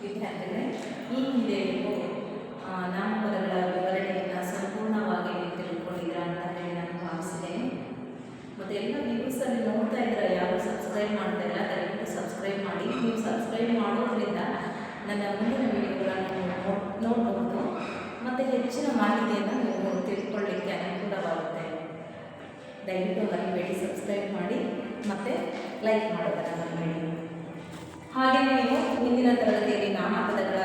ವಿದ್ಯಾರ್ಥಿಗಳೇ, ಈ ಹಿಂದೆ ನೀವು ನಾಮಪದಗಳ ವಿವರಣೆಯನ್ನು ಸಂಪೂರ್ಣವಾಗಿ ನೀವು ತಿಳ್ಕೊಂಡಿದ್ದೀರಾ ಅಂತ ಹೇಳಿ ನಾನು ಭಾವಿಸಿದ್ದೇನೆ. ಮತ್ತು ಎಲ್ಲ ವ್ಯೂಸಲ್ಲಿ ನೋಡ್ತಾ ಇದ್ದೀರಾ, ಯಾರು ಸಬ್ಸ್ಕ್ರೈಬ್ ಮಾಡ್ತಾ ಇಲ್ಲ, ದಯವಿಟ್ಟು ಸಬ್ಸ್ಕ್ರೈಬ್ ಮಾಡಿ. ನೀವು ಸಬ್ಸ್ಕ್ರೈಬ್ ಮಾಡೋದ್ರಿಂದ ನನ್ನ ಮುಂದಿನ ವಿಡಿಯೋಗಳನ್ನು ನೋಡಬಹುದು ಮತ್ತು ಹೆಚ್ಚಿನ ಮಾಹಿತಿಯನ್ನು ನೀವು ತಿಳ್ಕೊಳ್ಳಿಕ್ಕೆ ಅನುಕೂಲವಾಗುತ್ತೆ. ದಯವಿಟ್ಟು ಮರಿಬೇಡಿ, ಸಬ್ಸ್ಕ್ರೈಬ್ ಮಾಡಿ ಮತ್ತು ಲೈಕ್ ಮಾಡೋದನ್ನು ಮರಿಬೇಡಿ. ಹಾಗೆಯೇ ನೀವು ಹಿಂದಿನ ತರಗತಿಯಲ್ಲಿ ನಾಮಪದಗಳ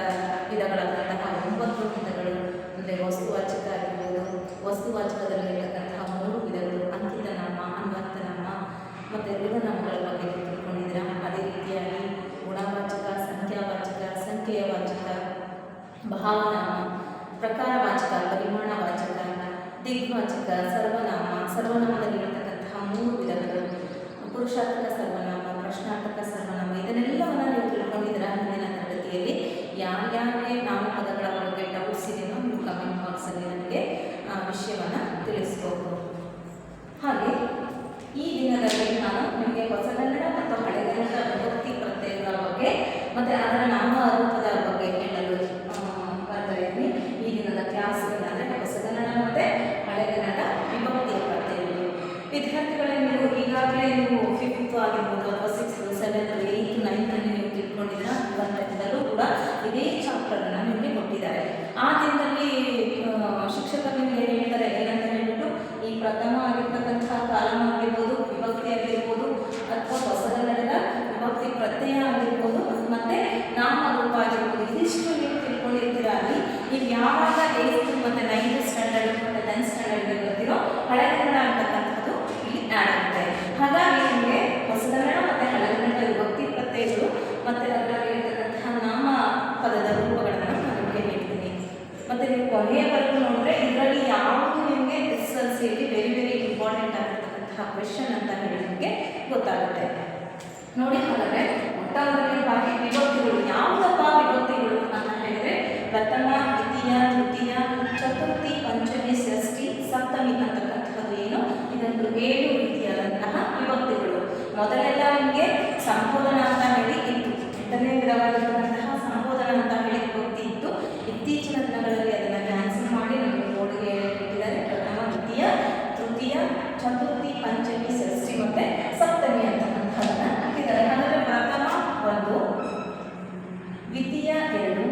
ವಿಧಗಳಾದಂತಹ 9 ವಿಧಗಳು, ಅಂದರೆ ವಸ್ತುವಾಚಕ ಆಗಿರ್ಬೋದು, ವಸ್ತುವಾಚಕದಲ್ಲಿರತಕ್ಕಂತಹ 3 ವಿಧಗಳು, ಅಂಕಿತ ನಾಮ, ಅನ್ವರ್ಥ ನಾಮ ಮತ್ತು ಋಣನಾಮಗಳ ಬಗ್ಗೆ ತಿಳ್ಕೊಂಡಿದ್ದೀರಾ. ಅದೇ ರೀತಿಯಾಗಿ ಗುಣವಾಚಕ, ಸಂಖ್ಯಾವಾಚಕ, ಸಂಖ್ಯೆಯವಾಚಕ, ಭಾವನಾಮ, ಪ್ರಕಾರವಾಚಕ, ಪರಿಮಾಣವಾಚಕ, ದಿಗ್ವಾಚಕ, ಸರ್ವನಾಮ, ಸರ್ವನಾಮದಲ್ಲಿರತಕ್ಕಂತಹ 3 ವಿಧಗಳು, ಪುರುಷಾರ್ಥಕ ಸರ್ವನಾಮ, ಪ್ರಶ್ನಾರ್ಥಕ ಸರ್ವನಾಮ, ಇದನ್ನೆಲ್ಲವನ್ನು ನೀವು ತಿಳ್ಕೊಂಡಿದ್ದೀರಾ. ಹಿಂದಿನ ತರಗತಿಯಲ್ಲಿ ಯಾರ್ಯಾರೇ ನಾಮಪದಗಳ ಬಗ್ಗೆ ಡೌಟ್ಸ್ ಇದೆಯೋ ನೀವು ಕಮೆಂಟ್ ಬಾಕ್ಸಲ್ಲಿ ನನಗೆ ವಿಷಯವನ್ನು ತಿಳಿಸ್ಬೋದು. ಹಾಗೆ ಈ ದಿನದಲ್ಲಿ ನಾನು ನಿಮಗೆ ಹೊಸಗನ್ನಡ ಮತ್ತು ಹಳೆಗನ್ನಡ ವಿಭಕ್ತಿ ಪ್ರತ್ಯಯಗಳ ಬಗ್ಗೆ ಮತ್ತು ಅದರ ನಾಮರೂಪದ ಬಗ್ಗೆ ಹೇಳಲು ಬರ್ತಾ ಇದ್ದೀನಿ. ಈ ದಿನದ ಕ್ಲಾಸ್ಗಳು ಅಂದರೆ ಹೊಸಗನ್ನಡ ಮತ್ತು ಹಳೆಗನ್ನಡ ವಿಭಕ್ತಿಯ ಪ್ರತ್ಯಯಗಳು. ವಿದ್ಯಾರ್ಥಿಗಳೇ, ನೀವು ಈಗಾಗಲೇ ನೀವು 5th ಆಗಿರ್ಬೋದು ಅಥವಾ 6th, 7th, 8th, 9th ನೀವು ತಿಳ್ಕೊಂಡಿದ್ದೀರಾ. ಇವತ್ತಿಂದಲೂ ಕೂಡ ಇದೇ ಚಾಪ್ಟರನ್ನು ನಿಮಗೆ ಕೊಟ್ಟಿದ್ದಾರೆ. ಆ ದಿನದಲ್ಲಿ ಶಿಕ್ಷಕರು ನಿಮಗೆ ಹೇಳ್ತಾರೆ ಏನಂತ ಹೇಳ್ಬಿಟ್ಟು, ಈ ಪ್ರಥಮ ಆಗಿರ್ತಕ್ಕಂತಹ ಕಾಲಮ ಆಗಿರ್ಬೋದು, ವಿಭಕ್ತಿ ಆಗಿರ್ಬೋದು, ಅಥವಾ ಹೊಸಗನ್ನಡದ ವಿಭಕ್ತಿ ಪ್ರತ್ಯಯ ಆಗಿರ್ಬೋದು, ಮತ್ತು ನಾಮರೂಪ ಆಗಿರ್ಬೋದು, ಇದಿಷ್ಟು ನೀವು ತಿಳ್ಕೊಂಡಿರ್ತೀರ. ಅಲ್ಲಿ ನೀವು ಯಾವಾಗ 8th ಮತ್ತು 9th ಸ್ಟ್ಯಾಂಡರ್ಡ್ ಮತ್ತು 10th ಸ್ಟ್ಯಾಂಡರ್ಡ್ಗೆ ಬರ್ತೀರೋ ಹಳೆಗನ್ನಡ ಅಂತಕ್ಕಂಥದ್ದು ಇಲ್ಲಿ ಆ್ಯಡ್ ಆಗುತ್ತೆ. ಹಾಗಾಗಿ ನಿಮಗೆ ಹೊಸಗನ್ನಡ ಮತ್ತು ಹಳೆಗನ್ನಡ ವಿಭಕ್ತಿ ಪ್ರತ್ಯಯಗಳು ಮತ್ತು ಅದರಲ್ಲಿ ಇರತಕ್ಕಂತಹ ನಾಮ ಪದದ ರೂಪಗಳನ್ನು ನಾನು ನಿಮಗೆ ಹೇಳ್ತೀನಿ. ಮತ್ತು ನೀವು ಕೊನೆಯವರೆಗೂ ನೋಡಿದ್ರೆ ಇದರಲ್ಲಿ ಯಾವುದು ನಿಮಗೆ SSLCಯಲ್ಲಿ ವೆರಿ ಇಂಪಾರ್ಟೆಂಟ್ ಆಗಿರ್ತಕ್ಕಂತಹ ಕ್ವೆಶನ್ ಅಂತ ಹೇಳಿ ನಿಮಗೆ ಗೊತ್ತಾಗುತ್ತೆ. ನೋಡಿ, ಹಾಗಾದರೆ ಮೊಟ್ಟಮೊದಲನೇದಾಗಿ ವಿಭಕ್ತಿಗಳು. ಯಾವುದಪ್ಪ ವಿಭಕ್ತಿಗಳು ಅಂತ ಹೇಳಿದರೆ ಪ್ರಥಮ, ದ್ವಿತೀಯ, ತೃತೀಯ, ಚತುರ್ಥಿ, ಪಂಚಮಿ, ಷಷ್ಠಿ, ಸಪ್ತಮಿ ಅಂತಕ್ಕಂಥದ್ದು ಏನು, ಇದೊಂದು 7 ರೀತಿಯಾದಂತಹ ವಿಭಕ್ತಿಗಳು. ಮೊದಲೆಲ್ಲ ನಿಮಗೆ ಸಂಬೋಧನ ಅಂತ ಹೇಳಿ ಇತ್ತು, 8ನೇ ವಿಧವಾಗಿರ್ತಕ್ಕಂತಹ ಸಂಬೋಧನ ಅಂತ ಹೇಳಿ ವಿಭಕ್ತಿ ಇತ್ತು. ಇತ್ತೀಚಿನ ದಿನಗಳಲ್ಲಿ ಅದನ್ನು ಕ್ಯಾನ್ಸಲ್ ಮಾಡಿ ನಮಗೆ ಬೋರ್ಡ್ಗೆ ಇಟ್ಟಿದ್ದಾರೆ. ಪ್ರಥಮ, ದ್ವಿತೀಯ, ತೃತೀಯ, ಚತುರ್ಥಿ, ಪಂಚಮಿ, ಷಷ್ಠಿ ಮತ್ತು ಸಪ್ತಮಿ ಅಂತಕ್ಕಂಥದ್ದನ್ನು ಹಾಕಿದ್ದಾರೆ. ಹಾಗಾದರೆ ಪ್ರಥಮ 1, ದ್ವಿತೀಯ 2,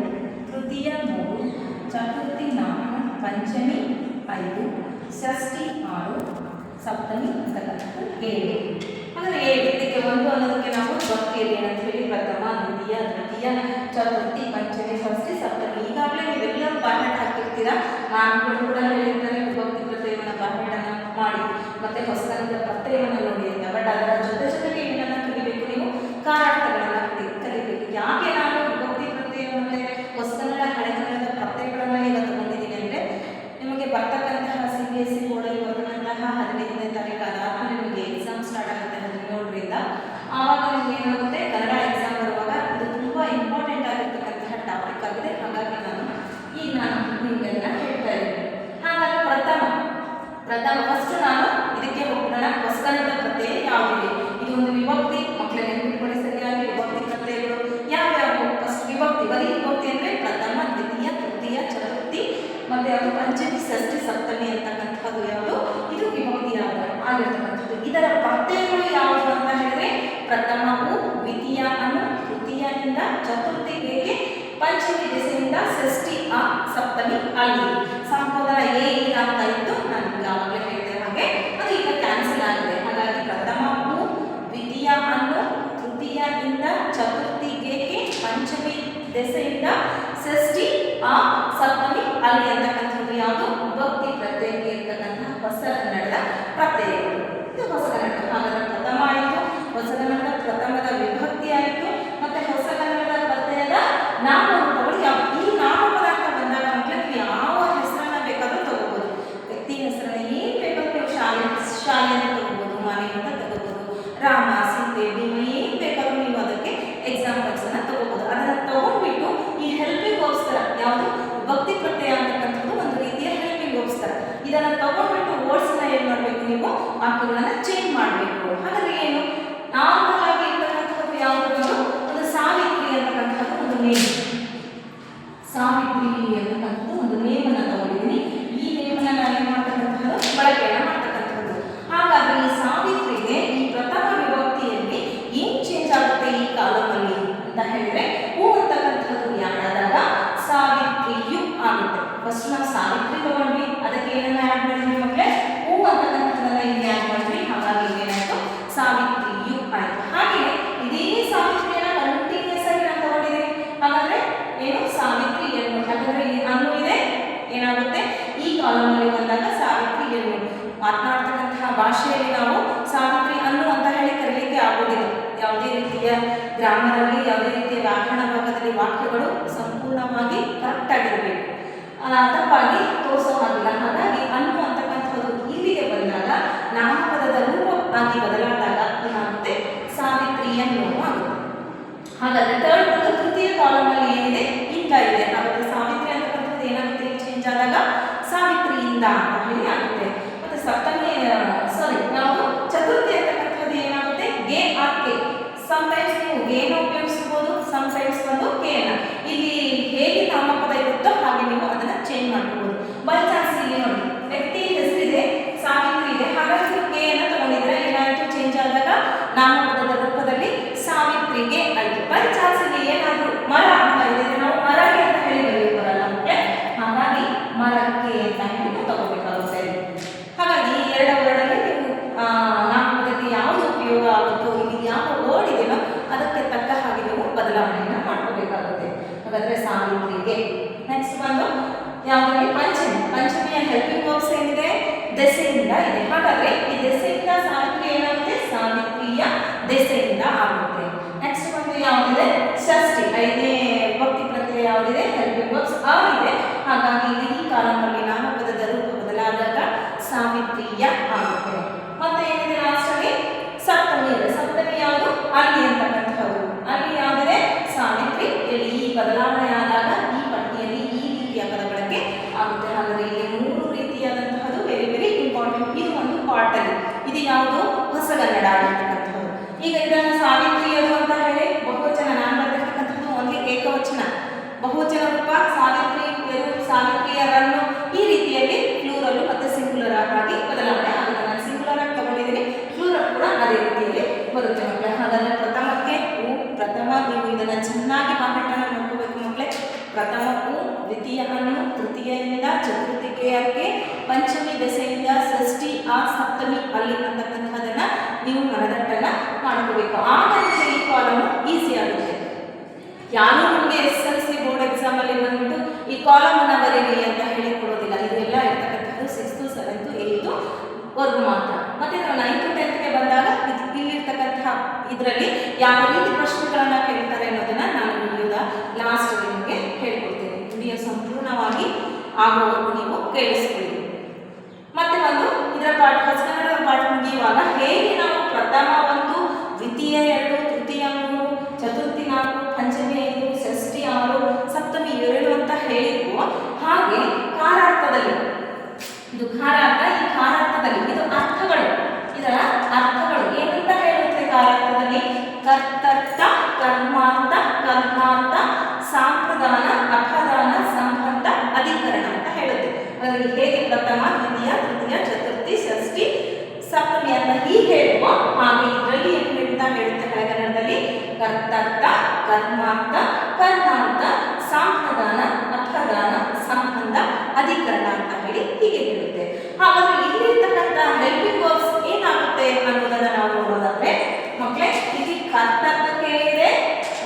ತೃತೀಯ 3, ಚತುರ್ಥಿ 4, ಪಂಚಮಿ 5, ಷಷ್ಠಿ 6, ಸಪ್ತಮಿ ಅಂತಕ್ಕಂಥದ್ದು 7. ಹಾಗಾದರೆ 7 ಇದಕ್ಕೆ 1 ಅನ್ನೋದಕ್ಕೆ ನಾವು ವಿಭಕ್ತಿಯಲ್ಲಿ ಏನಂತ ಹೇಳಿ ಪ್ರಥಮ, ದ್ವಿತೀಯ, ತೃತೀಯ, ಚತುರ್ಥಿ, ಪಂಚಮಿ, ಷಷ್ಠಿ, ಸಪ್ತಮಿ. ಈಗಾಗಲೇ ನೀವೆಲ್ಲ ಬಾಹ್ಯಾಟ್ ಹಾಕಿರ್ತೀರಾ. ನಾನು ಕೂಡ ಹೇಳಿರ್ತಾರೆ ವಿಭಕ್ತಿ ಪ್ರತ್ಯಯವನ್ನು ಬಾಹ್ಯಾಟನ್ನು ಮಾಡಿ ಮತ್ತು ಹೊಸಗನ್ನಡ ಪ್ರತ್ಯಯವನ್ನು ನೋಡಿ ಅಂತ. ಬಟ್ ಅದರ ಜೊತೆಗೆ ಏನನ್ನು ಕಲಿಬೇಕು, ನೀವು ಕಾರಾರ್ಥಗಳನ್ನು ಕಲಿಬೇಕು. ಯಾಕೆ ನಾನು ವಿಭಕ್ತಿ ಪ್ರತ್ಯಯ ಮತ್ತು ಹೊಸಗನ್ನಡ ಹಳೆಗನ್ನಡದ ಪ್ರತ್ಯಯಗಳನ್ನು ಈಗ ತಗೊಂಡಿದ್ದೀನಿ ಅಂದರೆ, ನಿಮಗೆ ಬರ್ತಕ್ಕಂತಹ CBSE ಬೋರ್ಡಲ್ಲಿ ಬರ್ತಕ್ಕಂತಹ 15ನೇ ತಾರೀಕು ಅದಾದಮೇಲೆ ನಿಮಗೆ ಎಕ್ಸಾಮ್ ಸ್ಟಾರ್ಟ್ ಆಗುತ್ತೆ 17ರಿಂದ. ಆವಾಗ ನಿಮಗೆ ಏನಾಗುತ್ತೆ, ಕನ್ನಡ ಎಕ್ಸಾಮ್ ಬರುವಾಗ ಇದು ತುಂಬ ಇಂಪಾರ್ಟೆಂಟ್ ಆಗಿರ್ತಕ್ಕಂತಹ ಟಾಪಿಕ್ ಆಗಿದೆ. ಹಾಗಾಗಿ ನಾನು ನಿಮಗೆಲ್ಲ ಹೇಳ್ತಾ ಇದ್ದೀನಿ. ಹಾಗಾದರೆ ಪ್ರಥಮ ಫಸ್ಟ್ ನಾನು ಇದಕ್ಕೆ ಹೋಗೋಣ. ಹೊಸಗನ್ನಡದ ಪ್ರತ್ಯಯ ಯಾವುದಿದೆ, ಇದು ಒಂದು ವಿಭಕ್ತಿ. ಮಕ್ಕಳ ನೆನಪಿಟ್ಕೊಳ್ಳಿ ಸರಿಯಾಗಿ. ವಿಭಕ್ತಿ ಪ್ರತ್ಯಯಗಳು ಯಾವ್ಯಾವು? ಫಸ್ಟ್ ವಿಭಕ್ತಿ, ಬರೀ ವಿಭಕ್ತಿ ಅಂದರೆ ಪ್ರಥಮ, ದ್ವಿತೀಯ, ತೃತೀಯ, ಚತುರ್ಥಿ ಮತ್ತು ಅದು ಪಂಚಮಿ, ಷಷ್ಠಿ, ಸಪ್ತಮಿ ಅಂತಕ್ಕಂಥದ್ದು ಯಾವುದು, ಇದು ವಿಭಕ್ತಿ ಆಗಿರ್ತಕ್ಕಂಥದ್ದು. ಇದರ ಪ್ರತ್ಯಯಗಳು ಯಾವುದು ಅಂತ ಹೇಳಿದ್ರೆ ಪ್ರಥಮವು ದ್ವಿತೀಯ ಅನ್ನು, ತೃತೀಯನಿಂದ ಚತುರ್ಥಿಗೆ, ಪಂಚಮಿ ದೆಸೆಯಿಂದ ಷಷ್ಠಿ ಆ, ಸಪ್ತಮಿ ಅಲ್ಲಿ. ಸಂಬೋಧನ ಈಗ ಅಂತ ಇತ್ತು, ನಾನು ಯಾವಾಗಲೇ ಹೇಳಿದೆ ಹಾಗೆ, ಅದು ಈಗ ಕ್ಯಾನ್ಸಲ್ ಆಗಿದೆ. ಹಾಗಾಗಿ ಪ್ರಥಮವು ದ್ವಿತೀಯ ಅನ್ನು, ತೃತೀಯದಿಂದ ಚತುರ್ಥಿಗೆ, ಪಂಚಮಿ ದೆಸೆಯಿಂದ ಷಷ್ಠಿ ಆ, ಸಪ್ತಮಿ ಅಲ್ಲಿ ಅಂತಕ್ಕಂಥದ್ದು ಯಾವುದು, ವಿಭಕ್ತಿ ಪ್ರತ್ಯಯಕ್ಕೆ ಇರ್ತಕ್ಕಂತಹ ಹೊಸಗನ್ನಡದ ಪ್ರತ್ಯಯಗಳು. ಇದು ಹೊಸಗನ್ನಡ. ಹಾಗಾದರೆ ಪ್ರಥಮ ಆಯಿತು, ಹೊಸಗನ್ನಡದ ಪ್ರಥಮದ ವಿಭಕ್ತಿ ಆಯಿತು, ಮತ್ತು ಹೊಸಗನ್ನಡದ ಪ್ರತ್ಯಯದ ನಾಮರೂಪಗಳು ಯಾವುದು. ಈ ನಾಮಪದ ಅಂತ ಬಂದಾಗ ಮಕ್ಕಳಿಗೆ ಯಾವ ಹೆಸರನ್ನ ಬೇಕಾದರೂ ತಗೋಬಹುದು. ವ್ಯಕ್ತಿ ಹೆಸರನ್ನ ಏನು ಬೇಕಾದ್ರೂ ನೀವು ಶಾಲೆಯನ್ನು ತಗೋಬಹುದು, ಮನೆ ಅಂತ ತಗೋಬಹುದು, ರಾಮ, ಸೀತೆ, ಭೀಮ, ಏನು ಬೇಕಾದ್ರೂ ನೀವು ಅದಕ್ಕೆ ಎಕ್ಸಾಂಪಲ್ಸನ್ನು ತಗೋಬಹುದು. ಅದನ್ನು ತಗೊಂಡ್ಬಿಟ್ಟು ಈ ಹೆಲ್ಪಿಗೋಸ್ಕರ ಯಾವುದು ವಿಭಕ್ತಿ ಪ್ರತ್ಯಯ ಅಂತಕ್ಕಂಥದ್ದು ಒಂದು ರೀತಿಯ ಹೆಲ್ಪಿಗೋಸ್ಕರ ಇದನ್ನು ತಗೊಂಡ್ಬಿಟ್ಟು ವರ್ಡ್ಸ್ನ ಏನು ಮಾಡಬೇಕು, ನೀವು ವಾಕ್ಯಗಳನ್ನು ಚೇಂಜ್ ಮಾಡಬೇಕು. ಹಾಗಾದರೆ ಏನು, ನಾರ್ಮಲ್ ಫಸ್ಟ್ ನಾವು ಸಾವಿತ್ರಿ ತಗೊಂಡ್ವಿ, ಅದಕ್ಕೆ ಏನನ್ನ ಆ್ಯಡ್ ಮಾಡಿದ್ವಿ ಮಕ್ಕಳೇ, ಹೂ ಅಂತಕ್ಕಂಥದ್ದನ್ನ ಇಲ್ಲಿ ಆ್ಯಡ್ ಮಾಡಿದ್ವಿ. ಹಾಗಾಗಿ ಏನಾಯ್ತು, ಸಾವಿತ್ರಿಯು ಆಯ್ತು. ಹಾಗೆ ಇದೇ ಸಾವಿತ್ರಿಯನ್ನ ಕಂಟಿನ್ಯೂಸ್ ಆಗಿ ನಾವು ತಗೊಂಡಿದ್ದೀವಿ. ಹಾಗಾದ್ರೆ ಏನು, ಸಾವಿತ್ರಿ ಎನ್ನು. ಯಾಕಂದ್ರೆ ಇಲ್ಲಿ ಅನ್ನು ಇದೆ, ಏನಾಗುತ್ತೆ ಈ ಕಾಲಮ್ ಅಲ್ಲಿ ಬಂದಾಗ ಸಾವಿತ್ರಿ ಎನ್ನು. ಮಾತನಾಡ್ತಕ್ಕಂತಹ ಭಾಷೆಯಲ್ಲಿ ನಾವು ಸಾವಿತ್ರಿ ಅನ್ನು ಅಂತ ಹೇಳಿ ಕರೀಲಿಕ್ಕೆ ಆಗೋದಿಲ್ಲ. ಯಾವುದೇ ರೀತಿಯ ಗ್ರಾಮರಲ್ಲಿ, ಯಾವುದೇ ರೀತಿಯ ವ್ಯಾಕರಣ ಭಾಗದಲ್ಲಿ ವಾಕ್ಯಗಳು ಸಂಪೂರ್ಣವಾಗಿ ಕರೆಕ್ಟ್ ಆಗಿರಬೇಕು, ತಪ್ಪಾಗಿ ತೋರಿಸೋ ಹಾಗಿಲ್ಲ. ಹಾಗಾಗಿ ಅನ್ನು ಅಂತಕ್ಕಂಥದ್ದು ಇಲ್ಲಿಗೆ ಬಂದಾಗ ನಾಮಪದದ ರೂಪ ಆಗಿ ಬದಲಾದಾಗ ಏನಾಗುತ್ತೆ, ಸಾವಿತ್ರಿಯನ್ನು ಆಗುತ್ತೆ. ಹಾಗಾದ್ರೆ ಥರ್ಡ್ ಒಂದು ತೃತೀಯ ಕಾಲಮ್ ಅಲ್ಲಿ ಏನಿದೆ, ಇಂದ ಇದೆ. ಹಾಗಾದ್ರೆ ಸಾವಿತ್ರಿ ಅಂತಕ್ಕಂಥದ್ದು ಏನಾಗುತ್ತೆ, ಚೇಂಜ್ ಆದಾಗ ಸಾವಿತ್ರಿಯಿಂದ ಅಂತ ಹೇಳಿ ಆಗುತ್ತೆ. ಮತ್ತೆ ಸಪ್ತಮಿ ಯಾವುದು ಚತುರ್ಥಿ ಅಂತಕ್ಕಂಥದ್ದು ಏನಾಗುತ್ತೆ, ಗೆ ಆರ್ ಕೆ. ಸಮ್ಟೈಮ್ಸ್ ನೀವು ಗೇನ ಉಪಯೋಗಿಸಬಹುದು, ಸಮ್ಟೈಮ್ಸ್ ಒಂದು ಕೇನ. ಇಲ್ಲಿ ಹೇಗೆ ನಾಮಪದ ಇರುತ್ತೋ ಹಾಗೆ ನೀವು ಅದನ್ನ ಚೇಂಜ್ ಮಾಡಬಹುದು. ಬೈ ಚಾನ್ಸ್ ಇಲ್ಲಿ ನೋಡಿ, ವ್ಯಕ್ತಿ ಹೆಸರಿದೆ, ಸಾವಿತ್ರಿ ಇದೆ, ಹಾಗಾಗಿ ನೀವು ಗೆ ಅನ್ನ ತಗೊಂಡಿದ್ರೆ ಏನಾಯ್ತು, ಚೇಂಜ್ ಆದಾಗ ನಾಮಪದದ ರೂಪದಲ್ಲಿ ಸಾವಿತ್ರಿಗೆ ಆಯ್ತು. ಬೈ ಚಾನ್ಸ್ ಇಲ್ಲಿ ಏನಾದ್ರು ಮರ ಅಂತ ಇದೆ, ನಾವು ಮರಗೆ ಅಂತ ಹೇಳಿ ಬರೆಯೋದು ಬರಲ್ಲ ನಮಗೆ, ಹಾಗಾಗಿ ಮರಕ್ಕೆ ಅಂತ ಹೇಳಿ ನಾವು ತಗೋಬೇಕಾಗುತ್ತೆ. ಹಾಗಾಗಿ ಈ ಎರಡು ವರ್ಡಲ್ಲಿ ನೀವು ನಾಮಪದಕ್ಕೆ ಯಾವುದು ಉಪಯೋಗ ಆಗುತ್ತೋ, ಇಲ್ಲಿ ಯಾವ ವರ್ಡ್ ಇದೆಯೋ ಅದಕ್ಕೆ ತಕ್ಕ ಹಾಗೆ ನೀವು ಬದಲಾವಣೆಯನ್ನು ಮಾಡ್ಕೋಬೇಕಾಗುತ್ತೆ. ಹಾಗಾದ್ರೆ ಸಾವಿತ್ರಿಗೆ. ನೆಕ್ಸ್ಟ್ ಬಂದು ಯಾವುದರಲ್ಲಿ, ಪಂಚಮಿ. ಪಂಚಮಿಯ ಹೆಲ್ಪಿಂಗ್ ವರ್ಬ್ಸ್ ಏನಿದೆ, ದೆಸೆಯಿಂದ ಇದೆ. ಹಾಗಾದ್ರೆ ಈ ದೆಸೆಯಿಂದ ಸಾವಿತ್ರಿ ಏನಾಗುತ್ತೆ, ಸಾವಿತ್ರಿಯ ದೆಸೆಯಿಂದ ಆಗುತ್ತೆ. ನೆಕ್ಸ್ಟ್ ಬಂದು ಯಾವುದಿದೆ, ಷಷ್ಠಿ. ಐದನೇ ಭಕ್ತಿ ಪ್ರತ್ಯಯ ಯಾವುದಿದೆ, ಹೆಲ್ಪಿಂಗ್ ವರ್ಬ್ಸ್ ಆ ಇದೆ. ಹಾಗಾಗಿ ಇಲ್ಲಿ ಈ ಕಾಲಮಲ್ಲಿ ನಾಮಪದದ ರೂಪ ಬದಲಾದಾಗ ಸಾವಿತ್ರಿಯ ಆಗುತ್ತೆ. ಮತ್ತೆ ಏನಿದೆ ಲಾಸ್ಟ್ ಅಲ್ಲಿ, ಸಪ್ತಮಿ ಇದೆ. ಸಪ್ತಮಿ ಯಾವುದು, ಅಲ್ಲಿ ಅಂತಕ್ಕಂಥದ್ದು. ಅಲ್ಲಿ ಯಾವುದಿದೆ, ಸಾವಿತ್ರಿ. ಇಲ್ಲಿ ಈ ಬದಲಾವಣೆ ಆದಾಗ ಈ ಪಟ್ಟಿಯಲ್ಲಿ ಈ ರೀತಿಯ ಪದ ಬಳಕೆ ಆಗುತ್ತೆ. ಹಾಗಾದ್ರೆ ಇಲ್ಲಿ ಮೂರು ರೀತಿಯಾದಂತಹದ್ದು ವೆರಿ ವೆರಿ ಇಂಪಾರ್ಟೆಂಟ್. ಇದು ಒಂದು ಪಾರ್ಟ್ ಅಲ್ಲಿ, ಇದು ಯಾವುದು, ಹೊಸಗನ್ನಡ ಆಗಿರ್ತಕ್ಕಂಥದ್ದು. ಈಗ ಇದನ್ನು ಸಾವಿತ್ರಿಯರು ಅಂತ ಹೇಳಿ ಬಹುವಚನ, ನಾನು ಬರೆದಿರ್ತಕ್ಕಂಥದ್ದು ಓನ್ಲಿ ಏಕವಚನ. ಬಹುವಚನ ರೂಪ ಸಾವಿತ್ರಿಯರು, ಸಾವಿತ್ರಿಯರನ್ನು, ಈ ರೀತಿಯಲ್ಲಿ ಪ್ಲೂರಲ್ ಮತ್ತೆ ಸಿಂಗುಲರ್ ಆಗಿ ಬದಲಾವಣೆ ಆಗುತ್ತೆ. ನಾನು ಸಿಂಗುಲರ್ ಆಗಿ ತಗೊಂಡಿದ್ದೀನಿ, ಪ್ಲೂರಲ್ ಕೂಡ ಅದೇ ರೀತಿಯಲ್ಲಿ ಬರುತ್ತೆ ಮಕ್ಕಳೇ. ಹಾಗಾದ್ರೆ ಪ್ರಥಮಕ್ಕೆ ಹೂ, ಪ್ರಥಮ. ನೀವು ಇದನ್ನು ಚೆನ್ನಾಗಿ ಮಾರ್ಕೆಟನ್ನು ನೋಡ್ಕೋಬೇಕು ಮಕ್ಕಳೇ. ಪ್ರಥಮ ಹೂ, ದ್ವಿತೀಯ ಅನ್ನು, ತೃತೀಯದಿಂದ ಚತುರ್ಥಿಗೆ, ಪಂಚಮಿ ದೆಸೆಯಿಂದ ಷಷ್ಠಿ ಆ, ಸಪ್ತಮಿ ಅಲ್ಲಿ ಅಂತಕ್ಕಂಥದ್ದನ್ನ ನೀವು ಮನದಟ್ಟನ್ನ ಮಾಡ್ಕೋಬೇಕು. ಆಗ ಈ ಕಾಲಮ್ ಈಸಿ ಆಗುತ್ತೆ. ಯಾರು ನಿಮಗೆ SSLC ಬೋರ್ಡ್ ಎಕ್ಸಾಮ್ ಅಲ್ಲಿ ಬಂದ್ಬಿಟ್ಟು ಈ ಕಾಲಮ್ ಅನ್ನ ಬರೀರಿ ಅಂತ ಹೇಳಿ ಕೊಡೋದಿಲ್ಲ. ಇದೆಲ್ಲ ಇರ್ತಕ್ಕಂಥದ್ದು 6th 7th 8th ವರ್ಗು ಮಾತ್ರ. ಮತ್ತೆ ನಾವು 9th 10th ಬಂದಾಗ ಇಲ್ಲಿರ್ತಕ್ಕಂತಹ ಇದರಲ್ಲಿ ಯಾವ ರೀತಿ ಪ್ರಶ್ನೆಗಳನ್ನ ಕೇಳ್ತಾರೆ ಅನ್ನೋದನ್ನ ನಾನು ವಿಡಿಯೋದ ಲಾಸ್ಟ್ ಅಲ್ಲಿ ನಿಮಗೆ ಹೇಳ್ಕೊಡ್ತೀನಿ. ವಿಡಿಯೋ ಸಂಪೂರ್ಣವಾಗಿ ಆಗುವವರೆಗೂ ನೀವು ಕೇಳಿಸ್ಕೊಳ್ಳಿ. ಮತ್ತೆ ಒಂದು ಇದರ ಪಾಠ, ಹೊಸಗನ್ನಡದ ಪಾಠ ಮುಗಿಯುವಾಗ ಹೇಗೆ ನಾವು ಪ್ರಥಮ 1, ದ್ವಿತೀಯ 2, ತೃತೀಯ 3, ಚತುರ್ಥಿ 4, ಪಂಚಮಿ 5, ಷಷ್ಠಿ 6, ಸಪ್ತಮಿ 7 ಅಂತ ಹೇಳಿದ್ವು, ಹಾಗೆ ಕಾರಾರ್ಥದಲ್ಲಿ ಇದು ಕಾರಾರ್ಥ. ಈ ಕಾರಾರ್ಥದಲ್ಲಿ ಇದು ಅರ್ಥಗಳು, ಇದರ ಅರ್ಥಗಳು ಏನಂತ ಹೇಳುತ್ತೆ ಕಾರಾರ್ಥದಲ್ಲಿ, ಕರ್ತರ್ಥ, ಕರ್ಮಾರ್ಥ, ಕರ್ಮಾರ್ಥ, ಸಾಂಪ್ರದಾನ, ಅಪದಾನ, ಸಂಬಂಧ, ಅಧಿಕರಣ ಅಂತ ಹೇಳುತ್ತೆ. ಅದರಲ್ಲಿ ಹೇಗೆ ಪ್ರಥಮ, ದ್ವಿತೀಯ, ತೃತೀಯ, ಚತುರ್ಥಿ, ಷಷ್ಠಿ, ಸಪ್ತಮಿ ಅಂತ ಹೀಗೆ ಹೇಳುವ ಹಾಗೆ ಇದರಲ್ಲಿ ಏನು ಹೇಳ್ತಾ ಹೇಳುತ್ತೆ ಹಳೆಗನ್ನಡದಲ್ಲಿ, ಕರ್ತರ್ಥ, ಕರ್ಮಾರ್ಥ, ಕರ್ಮಾರ್ಥ, ಸಾಂಪ್ರದಾನ, ಅಪದಾನ, ಸಂಬಂಧ, ಅಧಿಕರಣ ಅಂತ ಹೇಳಿ ಹೀಗೆ ಹೇಳುತ್ತೆ. ಹಾಗಾದ್ರೆ ಇಲ್ಲಿರ್ತಕ್ಕಂಥ ಹೆಲ್ಪಿಂಗ್ ವರ್ಬ್ಸ್ ಏನಾಗುತ್ತೆ ಅನ್ನೋದನ್ನ ನಾವು ನೋಡೋದಾದ್ರೆ ಮಕ್ಕಳೇ, ಇಲ್ಲಿ ಕರ್ತರ್ಥಕ್ಕೆ ಇದೆ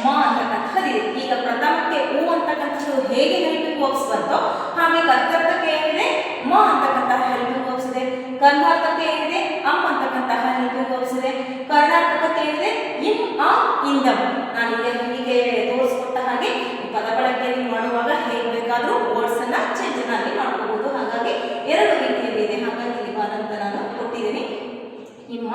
ಮ ಅಂತಕ್ಕಂಥದ್ದಿದೆ. ಈಗ ಪ್ರಥಮಕ್ಕೆ ಹೂ ಅಂತಕ್ಕಂಥದ್ದು ಹೇಗೆ ಹೆಲ್ಪಿಂಗ್ ವರ್ಬ್ಸ್ ಬಂತೋ ಹಾಗೆ ಕರ್ತರ್ಥಕ್ಕೆ ಏನಿದೆ ಮ ಅಂತಕ್ಕಂತಹ ಹೆಲ್ಪಿಂಗ್ ವರ್ಬ್ಸ್ ಇದೆ. ಕರ್ಮಾರ್ಥಕ್ಕೆ ಏನಿದೆ ಅಮ್ ಅಂತಕ್ಕಂತಹ ಹೆಲ್ಪಿಂಗ್ ವರ್ಬ್ಸ್ ಇದೆ. ಕರ್ಣಾರ್ಥಕಕ್ಕೆ ಏನಿದೆ ಇಂ ಆ ಇಂದಂ. ನಾನು ಹೀಗೆ ತೋರಿಸ್ಕೊಟ್ಟ ಹಾಗೆ ಈ ಪದ ಬಳಕೆಯಲ್ಲಿ ಮಾಡುವಾಗ ಹೇಗೆ ಬೇಕಾದರೂ ವರ್ಡ್ಸ್ ಅನ್ನ ಚೇಂಜ್ ಆಗಿ ಮಾಡ್ಕೋಬಹುದು. ಹಾಗಾಗಿ ಎರಡು ರೀತಿಯಲ್ಲಿ ಇದೆ. ಹಾಗಾಗಿ ಇಲ್ಲಿ ಅಂತ ನಾನು ಕೊಟ್ಟಿದ್ದೀನಿ, ಇಮ್ಮ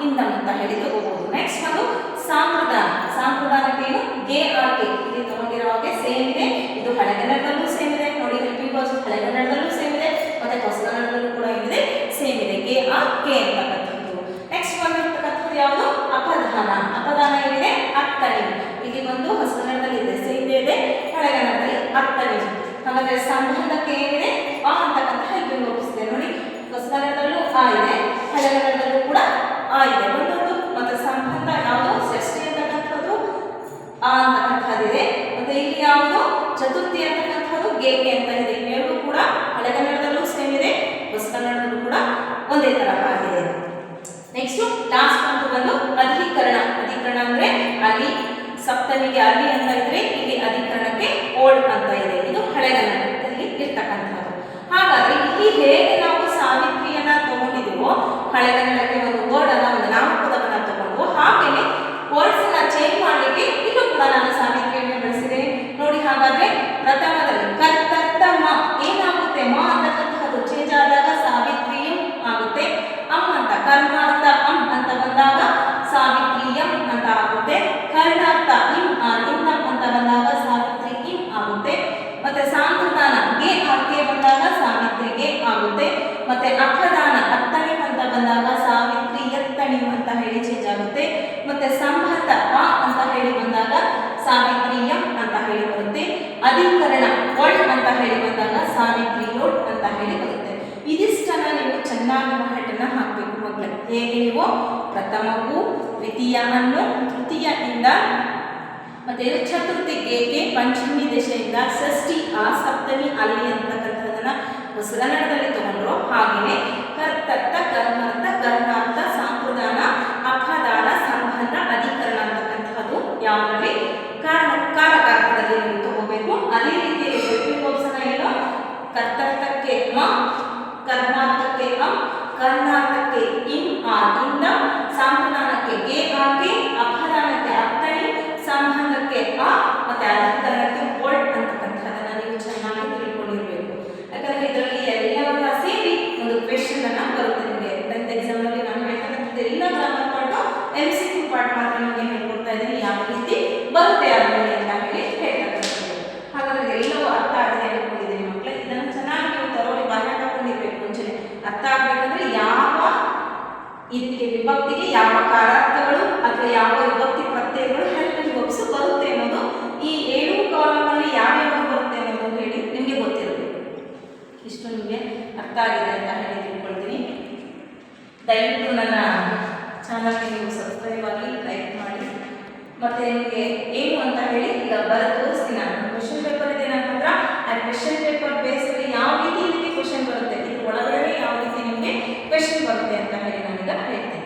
ಇಂದಂ ಅಂತ ಹೇಳಿ ತಗೋಬಹುದು. ನೆಕ್ಸ್ಟ್ ಒಂದು ಸಾಂಪ್ರದಾನ. ಸಾಂಪ್ರದಾನಕ್ಕೆ ಏನು, ಗೆ ಆರ್ ಕೆ. ಇಲ್ಲಿ ತಗೊಂಡಿರೋ ಹಾಗೆ ಸೇಮ್ ಇದೆ. ಇದು ಹಳೆಗನ್ನಡದಲ್ಲೂ ಸೇಮ್ ಇದೆ ನೋಡಿ, ಹೆಲ್ಪಿಂಗ್ ವರ್ಬ್ಸ್ ಹಳೆಗನ್ನಡದಲ್ಲೂ ಸೇಮ್ ಇದೆ, ಮತ್ತೆ ಹೊಸಗನ್ನಡದಲ್ಲೂ ಕೂಡ ಏನಿದೆ ಸೇಮ್ ಇದೆ, ಗೆ ಆರ್ ಕೆ ಅಂತಕ್ಕಂಥದ್ದು. ನೆಕ್ಸ್ಟ್ ಬಂದಿರ್ತಕ್ಕಂಥದ್ದು ಯಾವುದು, ಅಪದಾನ. ಅಪದಾನ ಏನಿದೆ, ಅತ್ತಣಿ. ಇಲ್ಲಿ ಬಂದು ಹೊಸಗನ್ನಡದಲ್ಲಿ ಇದೆ, ಸೇಮ್ ಇದೆ, ಹಳೆಗನ್ನಡದಲ್ಲಿ ಅತ್ತಣಿ. ಹಾಗಾದ್ರೆ ಸಂಬಂಧಕ್ಕೆ ಏನಿದೆ ಆ ಅಂತಕ್ಕಂಥ ಹೆಲ್ಪಿಂಗ್ ವರ್ಬ್ಸ್ ಇದೆ ನೋಡಿ. ಹೊಸಗನ್ನಡದಲ್ಲೂ ಆ ಇದೆ, ಹಳೆಗನ್ನಡದಲ್ಲೂ ಕೂಡ ಆ ಇದೆ ಒಂದೊಂದು. ಮತ್ತೆ ಸಂಬಂಧ ಯಾವುದು, ಷಷ್ಠಿ ಅಂತಕ್ಕಂಥದ್ದು ಆ ಅಂತಕ್ಕಂಥದ್ದಿದೆ. ಮತ್ತೆ ಇಲ್ಲಿ ಯಾವುದು, ಚತುರ್ಥಿ ಅಂತಕ್ಕಂಥದ್ದು ಗೇಕೆ ಅಂತ ಇದೆ. ಇವೆರಡೂ ಕೂಡ ಹಳೆಗನ್ನಡದಲ್ಲೂ ಸೇಮ್ ಇದೆ, ಹೊಸ ಕನ್ನಡದಲ್ಲೂ ಕೂಡ ಒಂದೇ ತರಹ ಆಗಿದೆ. ನೆಕ್ಸ್ಟ್ ಲಾಸ್ಟ್ ಬಂದು ಅಧಿಕರಣ. ಅಧಿಕರಣ ಅಂದ್ರೆ ಅಲ್ಲಿ ಸಪ್ತಮಿಗೆ ಅಲ್ಲಿ ಅಂತ ಇದ್ರೆ ಇಲ್ಲಿ ಅಧಿಕರಣಕ್ಕೆ ಓಲ್ಡ್ ಅಂತ ಇದೆ. ಇದು ಹಳೆಗನ್ನಡದಲ್ಲಿ ಇರ್ತಕ್ಕಂಥದ್ದು. ಹಾಗಾದ್ರೆ ಇಲ್ಲಿ ಹೇಗೆ ನಾವು ಸಾವಿತ್ರಿಯನ್ನ ತಗೊಂಡಿದ್ದೀವೋ, ಹಳೆಗನ್ನಡಕ್ಕೆ ಒಂದು ವರ್ಡ್ ಅನ್ನ ಒಂದು ನಾಮಪದವನ್ನ ತಗೊಂಡು, ಹಾಗೇನೆ ವರ್ಡ್ಸ್ ಅನ್ನ ಚೇಂಜ್ ಮಾಡಲಿಕ್ಕೆ ಇಲ್ಲೂ ಕೂಡ ನಾನು ಸಾವಿತ್ರಿಯನ್ನು ಬಳಸಿದ್ದೇನೆ ನೋಡಿ. ಹಾಗಾದ್ರೆ ಪ್ರಥಮದಲ್ಲಿ ಕರ್ತರ್ತಮ ಏನಾಗುತ್ತೆ, ಮ ಅಂತಕ್ಕಂಥದ್ದು ಚೇಂಜ್ ಆದಾಗ ಸಾವಿತ್ರಿಯಂ ಆಗುತ್ತೆ. ಅಂತ ಕರ್ಮಾರ್ಥ ಅಂತ ಬಂದಾಗ ಸಾವಿತ್ರಿಯಂ ಅಂತ ಆಗುತ್ತೆ. ಕರ್ಣಾರ್ಥ ಇಂದಂ ಅಂತ ಬಂದಾಗ ಸಾವಿತ್ರಿ ಇಂ ಆಗುತ್ತೆ. ಮತ್ತೆ ಸಾಂತ್ರದಾನ ಗೆ ಬಂದಾಗ ಸಾವಿತ್ರಿಗೆ ಆಗುತ್ತೆ. ಮತ್ತೆ ಅಕ್ಕದಾನ ಅತ್ತಣಿ ಅಂತ ಬಂದಾಗ ಸಾವಿತ್ರಿ ಎತ್ತಣಿ ಅಂತ ಹೇಳಿ ಚೇಂಜ್ ಆಗುತ್ತೆ. ಮತ್ತೆ ಸಂಬಂಧ ಅಂತ ಹೇಳಿ ಬಂದಾಗ ಸಾವಿತ್ರಿಯಂ ಅಂತ ಹೇಳಿ ಬರುತ್ತೆ. ಅಧಿಕರಣ ಒಳ್ ಅಂತ ಹೇಳಿ ಬಂದಾಗ ಸಾವಿತ್ರಿ ಲೋಡ್ ಅಂತ ಹೇಳಿ ಬರುತ್ತೆ. ಇದಿಷ್ಟನ್ನ ನೀವು ಚೆನ್ನಾಗಿ ಮಹಟನ್ನ ಹಾಕಬೇಕು ಮಕ್ಕಳೇ. ಹೇಗೆ ನೀವು ಪ್ರಥಮವು ದ್ವಿತೀಯ ಅನ್ನು ತೃತೀಯದಿಂದ ಮತ್ತೆ ಚತುರ್ಥಿ ಗೇಕೆ ಪಂಚಮಿ ದಶೆಯಿಂದ ಷಷ್ಠಿ ಸಪ್ತಮಿ ಅಲ್ಲಿ ಅಂತಕ್ಕಂಥದ್ದನ್ನ ಹೊಸಗನ್ನಡದಲ್ಲಿ ತಗೊಂಡ್ರು. ಹಾಗೆಯೇ ಕರ್ತರ್ಥ ಕರ್ಮಾರ್ಥ ಕರ್ಣಾರ್ಥ ಸಾಂಪ್ರದಾನ ಅಪದಾನ ಸಂಬಂಧ ಅಧಿಕರಣ ಅಂತಕ್ಕಂಥದ್ದು ಯಾವುದೇ ಕಾರಕಾರ್ಥದಲ್ಲಿ ನೀವು ತಗೋಬೇಕು. ಅದೇ ರೀತಿಯಲ್ಲಿ ಏನು ಕರ್ತರ್ಥಕ್ಕೆ ಕರ್ಮಾರ್ಥಕ್ಕೆ ಕರ್ನಾಟಕಕ್ಕೆ ಇಂದ ಸಾಂಪ್ರದಾನಕ್ಕೆ ಗೆ ಆಕೆ ಅಪದಾನಕ್ಕೆ ಅತ್ತಣಿ ಸಂಬಂಧಕ್ಕೆ ಮತ್ತೆ ಅಧಿಕರಣಕ್ಕೆ ಓಲ್ಡ್ ಅಂತಕ್ಕಂಥದ್ದನ್ನ ನೀವು ಚೆನ್ನಾಗಿ ತಿಳ್ಕೊಂಡಿರ್ಬೇಕು. ಯಾಕಂದ್ರೆ ಇದರಲ್ಲಿ ಎಲ್ಲವನ್ನ ಸೇರಿ ಒಂದು ಕ್ವೆಶ್ಚನ್ ಅನ್ನ ಬರುತ್ತೆ ನಿಮಗೆ 10th ಎಕ್ಸಾಮ್ ಅಲ್ಲಿ. ನಾನು ಹೇಳ್ತಕ್ಕಂಥದ್ದು ಎಲ್ಲ ಗ್ರಾಮರ್ ಪಾರ್ಟ್ MCQ ಪಾರ್ಟ್ ಮಾತ್ರ ನಿಮಗೆ ಹೇಳ್ಕೊಡ್ತಾ ಇದ್ದೀನಿ, ಯಾವ ರೀತಿ ಬರುತ್ತೆ ಅದರಲ್ಲಿ ಅಂತ ಹೇಳಿ ಹೇಳ್ತಕ್ಕಂಥದ್ದು. ಹಾಗಾದ್ರೆ ಎಲ್ಲವೂ ಅರ್ಥ ಆಗಿದೆ ಹೇಳ್ಕೊಂಡಿದ್ದೀನಿ ಮಕ್ಕಳೇ. ಇದನ್ನು ಚೆನ್ನಾಗಿ ನೀವು ತರೋಲಿ ಬಾಹ್ಯ ಹಾಕೊಂಡಿರ್ಬೇಕು. ಮುಂಚೆ ಅರ್ಥ ಆಗ್ಬೇಕಂದ್ರೆ ಯಾವ ಇದಕ್ಕೆ ವಿಭಕ್ತಿಗೆ ಯಾವ ಕಾರಾರ್ಥಗಳು ಅಥವಾ ಯಾವ ವಿಭಕ್ತಿ ಪ್ರತ್ಯಯಗಳು ಹೆಲ್ಪಿಂಗ್ ವರ್ಬ್ಸ್ ಬರುತ್ತೆ ಅನ್ನೋದು, ಈ 7 ಕಾಲಮ್ ಅಲ್ಲಿ ಯಾವ್ಯಾವ ಬರುತ್ತೆ ಅನ್ನೋದು ಹೇಳಿ ನಿಮಗೆ ಗೊತ್ತಿರಬೇಕು. ಇಷ್ಟು ನಿಮಗೆ ಅರ್ಥ ಆಗಿದೆ ಅಂತ ಹೇಳಿ ತಿಳ್ಕೊಳ್ತೀನಿ. ದಯವಿಟ್ಟು ನನ್ನ ಚಾನಲ್ಗೆ ನೀವು ಸಬ್ಸ್ಕ್ರೈಬ್ ಆಗಿ ಲೈಕ್ ಮಾಡಿ. ಮತ್ತೆ ನಿಮಗೆ ಏನು ಅಂತ ಹೇಳಿ ಈಗ ಬರೆದು ತೋರಿಸ್ತೀನಿ. ನಾನು ಕ್ವೆಶ್ಚನ್ ಪೇಪರ್ ಇದೆ ನನ್ನ ಹತ್ರ. ಆ ಕ್ವೆಶ್ಚನ್ ಪೇಪರ್ ಬೇಸಲ್ಲಿ ಯಾವ ರೀತಿ ನಿಮಗೆ ಕ್ವೆಶ್ಚನ್ ಬರುತ್ತೆ, ಇದ್ರ ಒಳಗಡೆ ಯಾವ ರೀತಿ ನಿಮಗೆ ಕ್ವೆಶ್ಚನ್ ಬರುತ್ತೆ ಅಂತ ಹೇಳಿ ನಾನೀಗ ಹೇಳ್ತೇನೆ.